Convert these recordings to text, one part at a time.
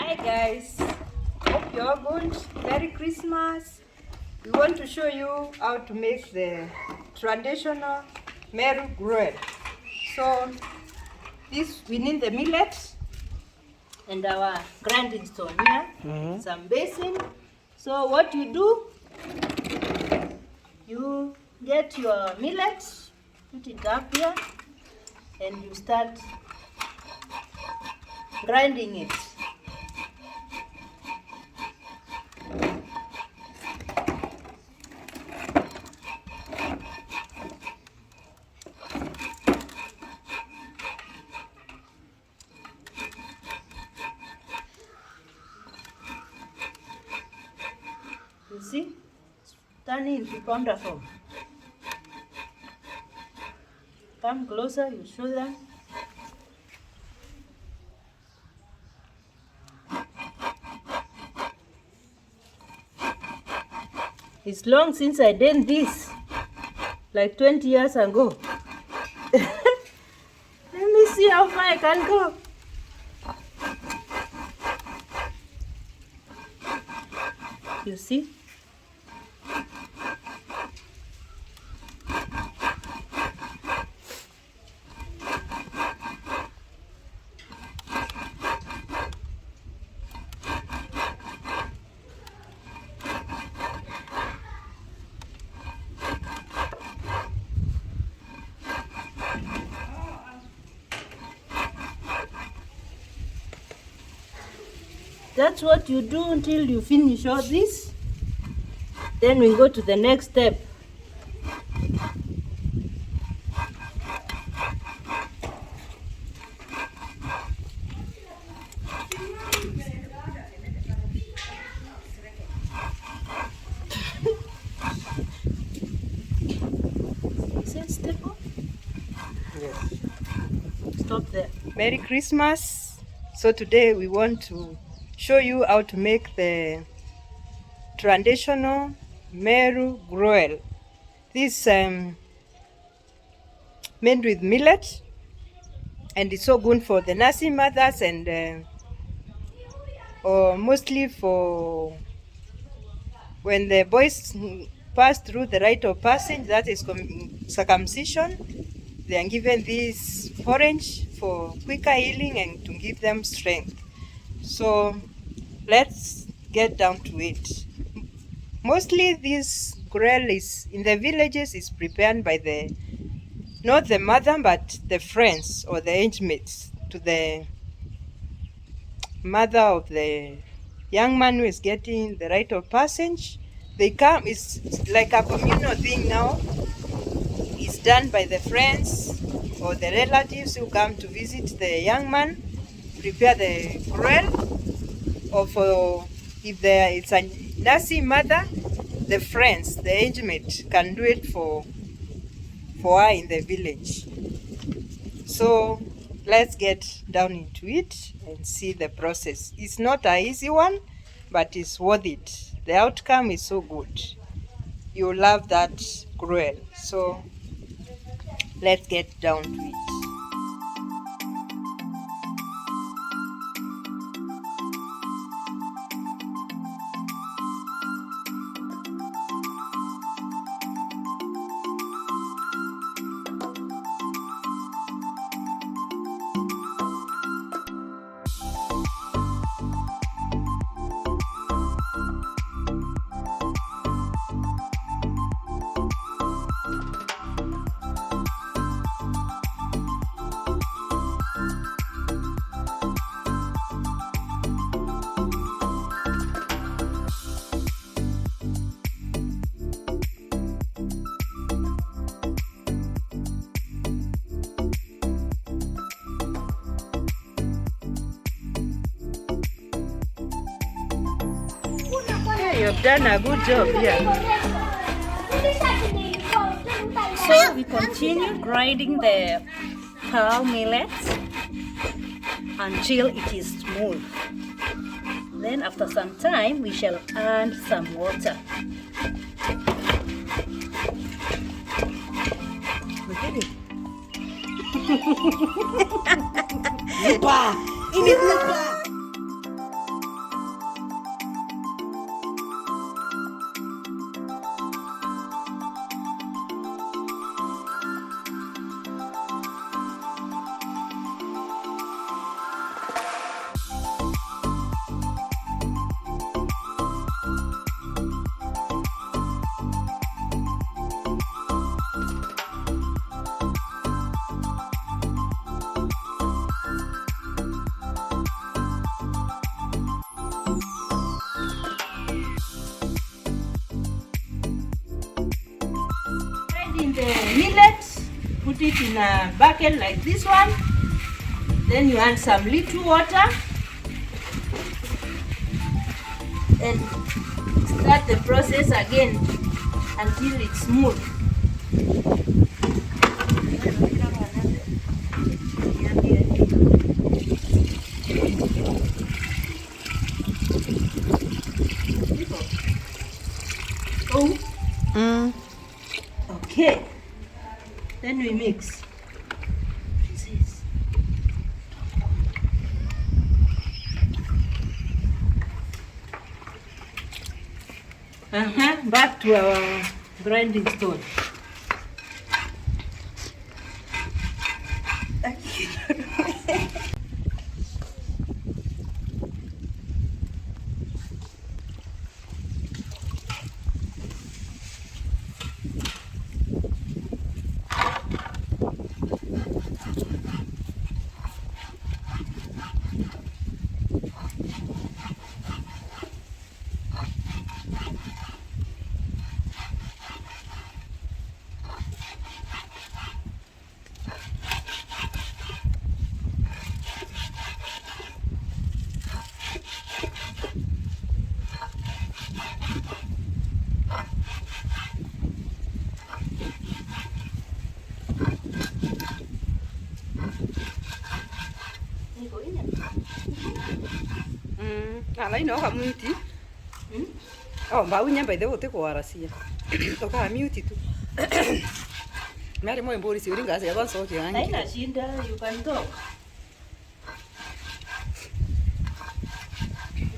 Hi guys, hope you're good. Merry Christmas. We want to show you how to make the traditional Meru gruel. So this, we need the millet and our grinding stone here, some basin. So what you do, you get your millet, put it up here, and you start grinding it. You see, turning into powder form. Come closer, you show them. It's long since I did this, like 20 years ago. Let me see how far I can go. You see? That's what you do until you finish all this. Then we go to the next step. Is that step up? Yes. Stop there. Merry Christmas. So today we want to show you how to make the traditional Meru gruel. This made with millet, and it's so good for the nursing mothers and or mostly for when the boys pass through the rite of passage, that is circumcision. They are given this porridge for quicker healing and to give them strength. So let's get down to it. Mostly this gruel is in the villages is prepared by not the mother but the friends or the age mates to the mother of the young man who is getting the rite of passage. They come, it's like a communal thing now. It's done by the friends or the relatives who come to visit the young man, prepare the gruel, or for if it's a nursing mother, the friends, the age mate can do it for her in the village. So let's get down into it and see the process. It's not an easy one, but it's worth it. The outcome is so good. You'll love that gruel. So let's get down to it. You've done a good job here. So we continue grinding the pearl millet until it is smooth. Then after some time we shall add some water. Lupa! Ini lupa! the millet, put it in a bucket like this one. Then you add some little water and start the process again until it's smooth. Okay, then we mix. Back to our grinding stone. Alai no kamuti. Oh, mbau nyamba ide wote kwarasia. Toka mute tu. Mari moyo mbori si uringa ase yabanso soki yangi. Haina shinda, you can talk.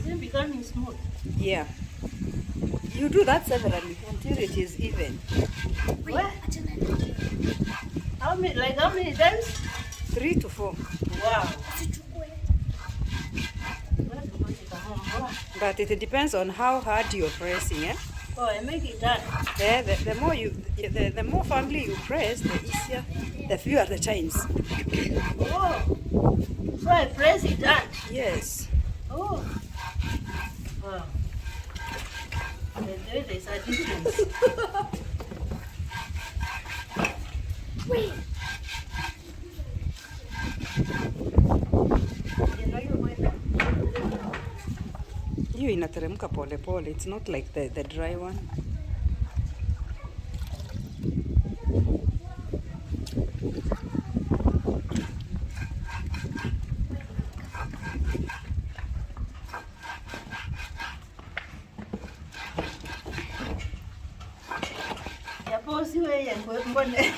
Is it becoming smooth? Yeah. You do that severally until it is even. What? How many times? 3 to 4. Wow. But it depends on how hard you're pressing, eh? Oh, I make it done. Yeah, the more firmly you press, the easier, the fewer the times. Oh, so I press it done. Yes. Oh, wow. There's a difference. Wait. Hiyo inateremka pole pole. It's not like the dry one. Yapo siwe ya mbone.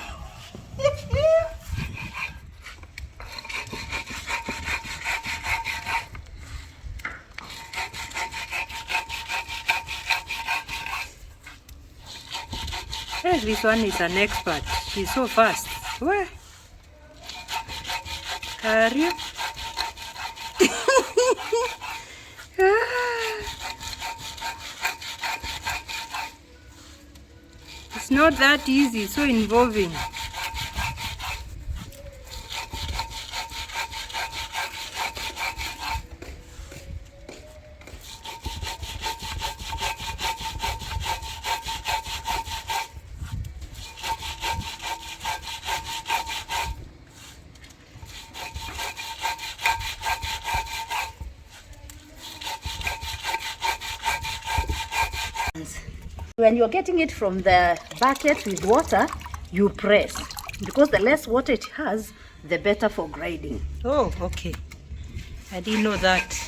Yes, this one is an expert. She's so fast. Where? Cario. It's not that easy, it's so involving. When you're getting it from the bucket with water, you press. Because the less water it has, the better for grinding. Oh, okay. I didn't know that.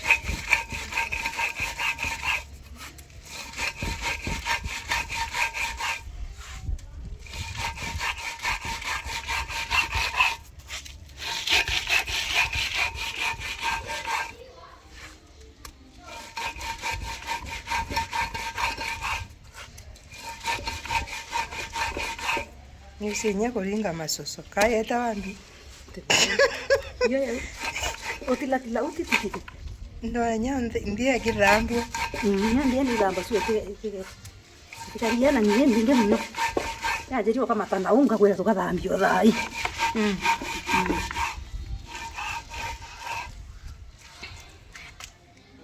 Nisinya kuringa masoso. Kaya eta wambi. Yo, otila tila utiti. Ndo nya ndiye kirambo. Ndiye ni ramba suwe kikaria na nyie mbinge mno. Ya jeri kama tanda unga kwela tukadhambio thai.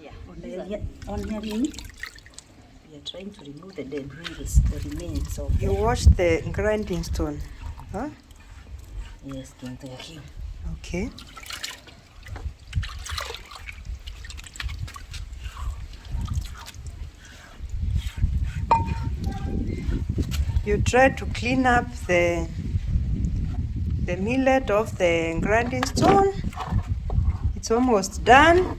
Yeah, on the trying to remove the debris, the remains of You the... wash the grinding stone. Huh? Yes, thank you. Okay. You try to clean up the millet of the grinding stone. It's almost done.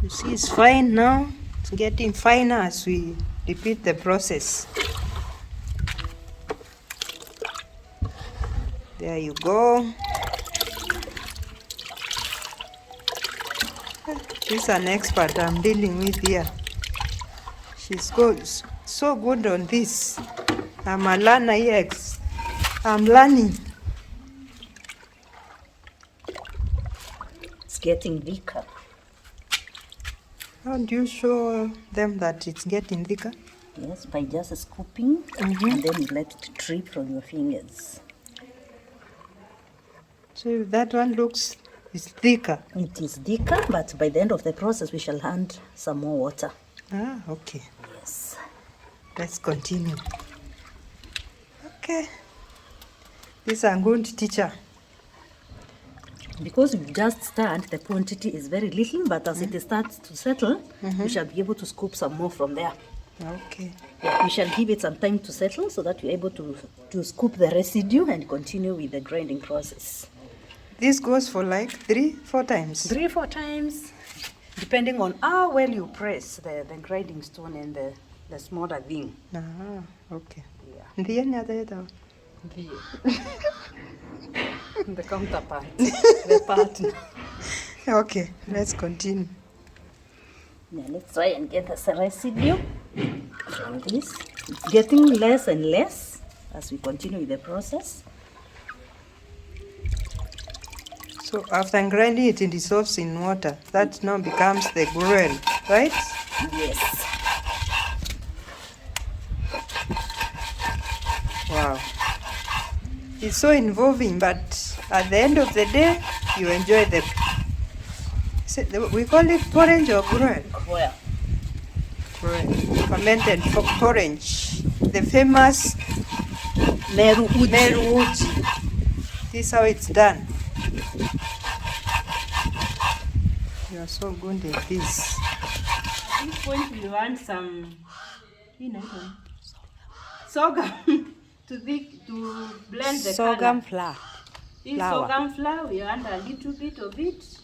You see it's fine now. It's getting finer as we repeat the process. There you go. She's an expert I'm dealing with here. She's good, so good on this. I'm a learner here. I'm learning. It's getting thicker. How do you show them that it's getting thicker? Yes, by just scooping, and then you let it drip from your fingers. So that one looks it's thicker. It is thicker, but by the end of the process, we shall add some more water. Ah, okay. Yes. Let's continue. Okay. This is a good teacher. Because we just start, the quantity is very little, but as it starts to settle, we shall be able to scoop some more from there. Okay. Yeah, we shall give it some time to settle so that we're able to scoop the residue and continue with the grinding process. This goes for like 3-4 times. 3-4 times, depending on how well you press the grinding stone and the smaller thing. Ah, okay. Yeah. The any other item? The counterpart, the partner. Okay, let's continue. Now let's try and get the residue from this. It's getting less and less as we continue with the process. So after grinding it, it dissolves in water. That now becomes the gruel, right? Yes. Wow. It's so involving, but at the end of the day, you enjoy the... We call it porridge or gruel? Well, Gruel. Fermented porridge. The famous Meru ūkie. Meru ūkie. This is how it's done. You are so good at this. At this point, we want some, sorghum to blend the Sorghum color. flour. This flour. sorghum flour, we add a little bit of it.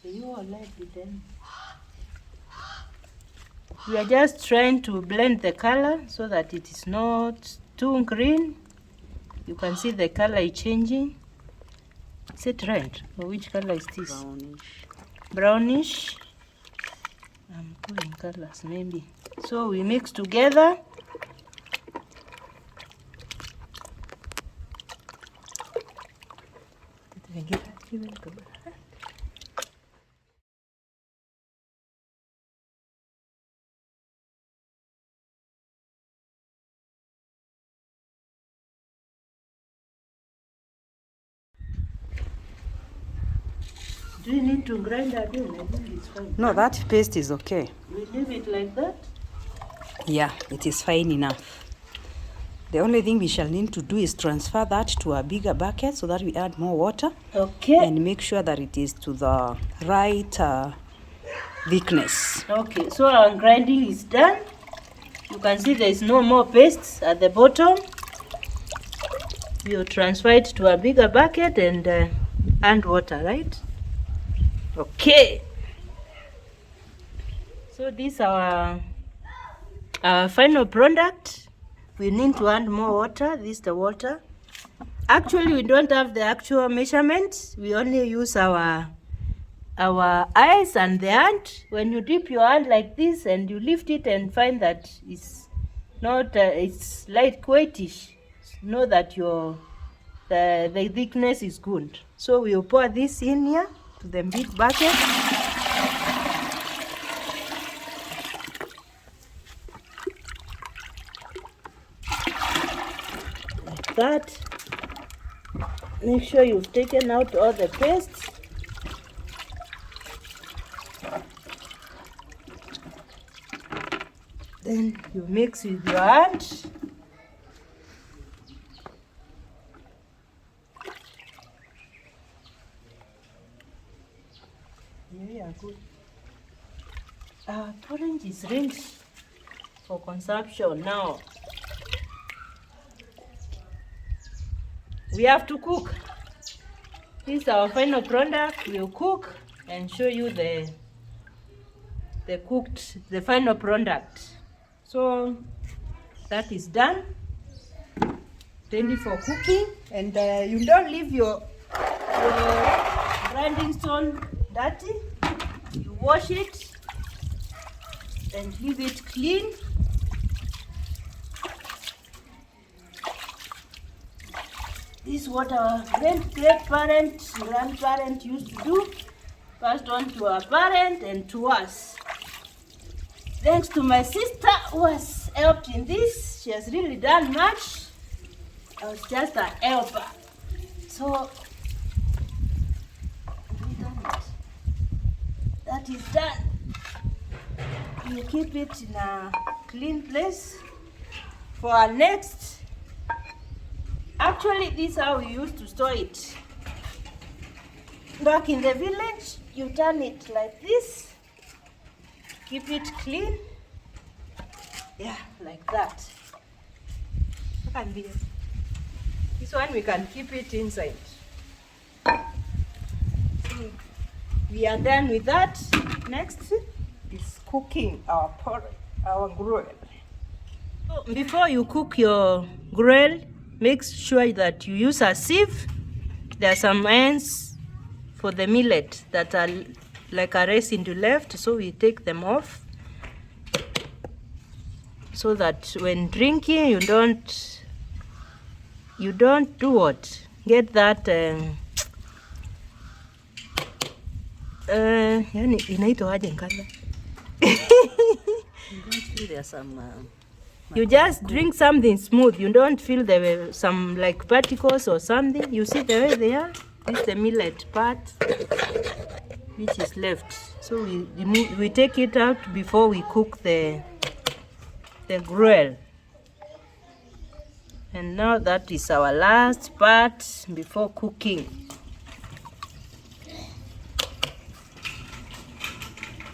You all like it then. We are just trying to blend the color so that it is not too green. You can see the color is changing. Is it red? Or which color is this? Brownish. Brownish. I'm pulling colors maybe. So we mix together. Do you need to grind again? I think it's fine. No, that paste is okay. We leave it like that. Yeah, it is fine enough. The only thing we shall need to do is transfer that to a bigger bucket so that we add more water. Okay. And make sure that it is to the right thickness. Okay, so our grinding is done. You can see there is no more paste at the bottom. You transfer it to a bigger bucket and add water, right? Okay. So this is our final product. We need to add more water. This is the water. Actually, we don't have the actual measurements. We only use our eyes and the hand. When you dip your hand like this and you lift it and find that it's not, it's lightweightish, know that the thickness is good. So we'll pour this in here to the big bucket. Like that. Make sure you've taken out all the paste. You mix with your hand. Yeah, good. Our porridge is ready for consumption now. We have to cook. This is our final product. We'll cook and show you the final product. So that is done, ready for cooking. And you don't leave your grinding stone dirty. You wash it and leave it clean. This is what our grandparent used to do, passed on to our parent and to us. Thanks to my sister who has helped in this. She has really done much. I was just a helper. So, that is done. You keep it in a clean place for our next. Actually, this is how we used to store it. Back in the village, you turn it like this. Keep it clean. Yeah, like that. This one we can keep it inside. We are done with that. Next is cooking our porridge, our gruel. So before you cook your gruel, make sure that you use a sieve. There are some ends for the millet that are like a resin to left, so we take them off so that when drinking you don't do what? Get that inaitwa aje nkala. You just drink something smooth. You don't feel some like particles or something. You see the way they are. This is the millet part which is left. So we take it out before we cook the gruel. And now that is our last part before cooking.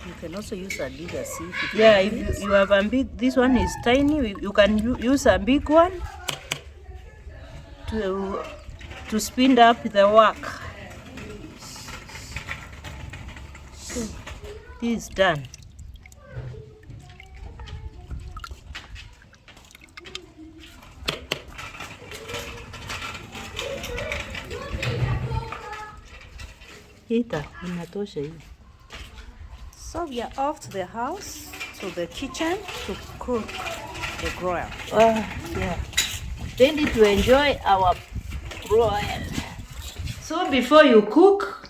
You can also use a bigger sieve. Yeah, if you have a big, this one is tiny. You can use a big one to speed up the work. So, this is done. Inatosha hii. So we are off to the house, to the kitchen, to cook the gruel. Yeah. Ready to enjoy our gruel. So before you cook,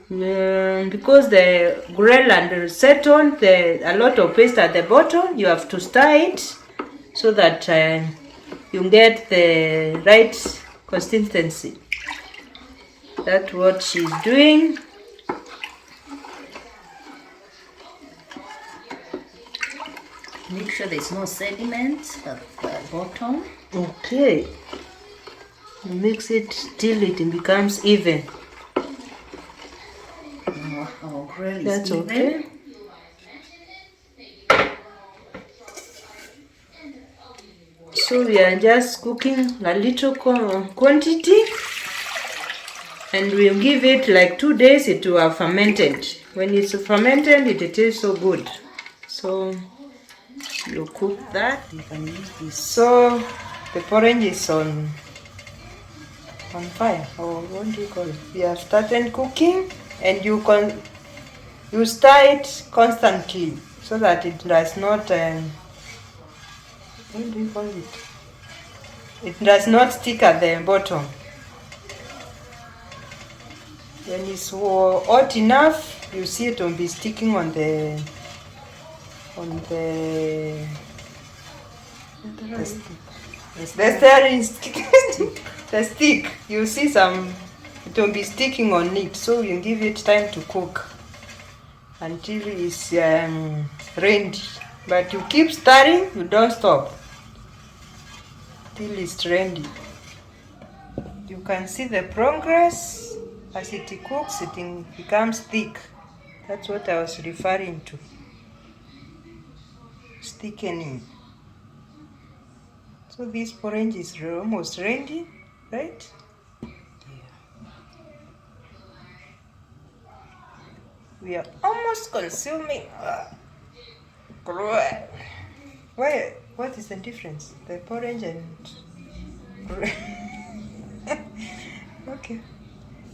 because the gruel and settled, a lot of paste at the bottom, you have to stir it so that you get the right consistency. That's what she's doing. Make sure there's no sediment at the bottom. Okay. You mix it till it becomes even. Our gruel is That's even. okay. So we are just cooking a little quantity, and we'll give it like 2 days. It will have fermented. When it's fermented, it tastes so good. So you cook that. You can use this. So the porridge is on fire, or what do you call it? We have started cooking, and you stir it constantly so that it does not what do you call it? It does not stick at the bottom. When it's hot enough, you see it will be sticking on the steering stick. The stick. You see it will be sticking on it. So you give it time to cook until it's ready. But you keep stirring, you don't stop till it's ready. You can see the progress as it cooks, it becomes thick. That's what I was referring to. It's thickening. So this porridge is almost ready, right? We are almost consuming gruel. Why? What is the difference? The porridge and gruel. Okay.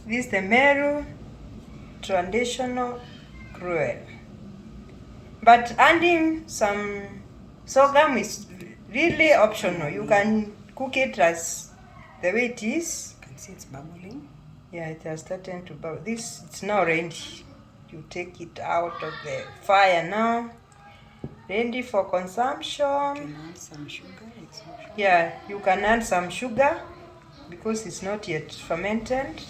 This is the Meru traditional gruel. But adding some sorghum is really optional. You can cook it as the way it is. You can see it's bubbling. Yeah, it has started to bubble. This, it's now ready. You take it out of the fire now. Ready for consumption. You can add some sugar. Yeah, you can add some sugar because it's not yet fermented.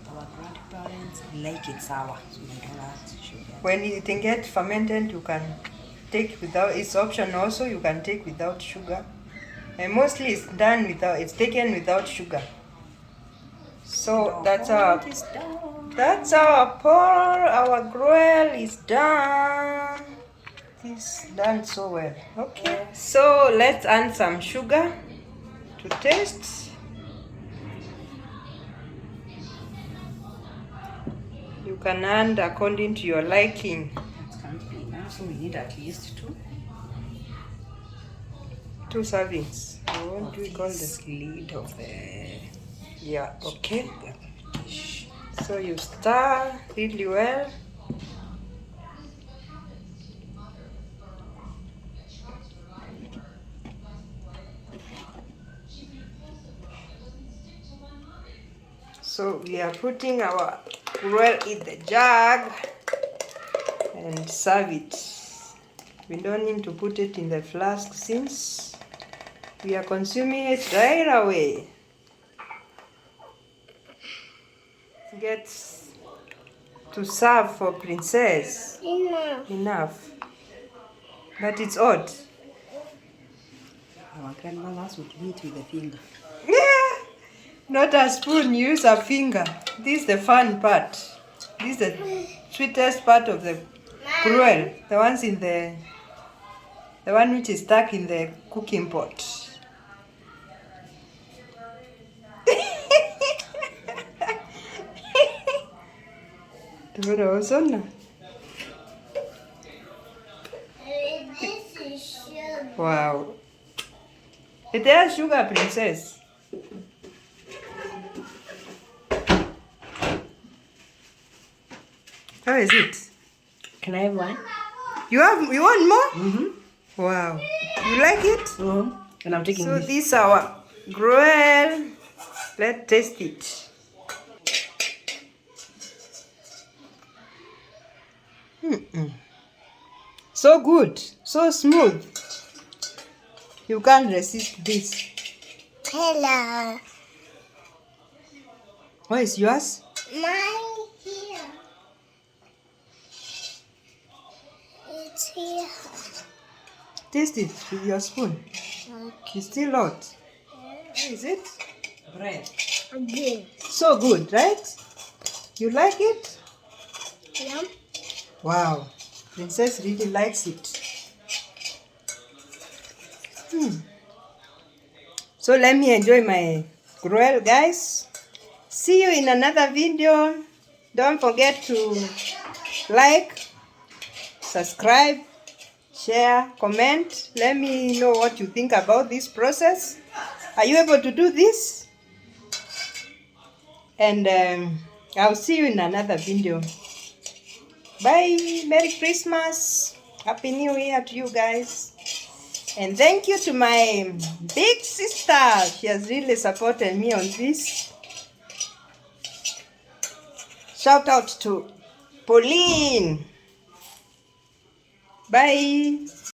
But our grandparents like it sour, so they don't add sugar. When it gets fermented, you can take without. It's optional also. You can take without sugar, and mostly it's done without. It's taken without sugar. So that's our. That's our pour. Our gruel is done. It's done so well. Okay. So let's add some sugar to taste. You can add according to your liking. It can't be enough, so we need at least 2. 2 servings. What do we call this? This lid of the Yeah. Okay. sugar dish. So you stir really well. So we are putting our gruel in the jug and serve it. We don't need to put it in the flask since we are consuming it right away. Get to serve for princess. Enough. But it's odd. Our grandmothers would eat with a finger. Yeah. Not a spoon, use a finger. This is the fun part. This is the sweetest part of the gruel. The ones in the one which is stuck in the cooking pot. Wow. It has sugar, princess. How is it? Can I have one? You want more? Mm-hmm. Wow. You like it? Mm-hmm. And I'm taking So this. this is our gruel. Let's taste it. So good, so smooth. You can't resist this. Hello. What is yours? Mine here. It's here. Taste it with your spoon. It's still hot. What is it? Bread. Again. So good, right? You like it? Yeah. Wow. Princess really likes it. So let me enjoy my gruel, guys. See you in another video. Don't forget to like, subscribe, share, comment. Let me know what you think about this process. Are you able to do this? And I'll see you in another video. Bye. Merry Christmas. Happy New Year to you guys. And thank you to my big sister. She has really supported me on this. Shout out to Pauline. Bye.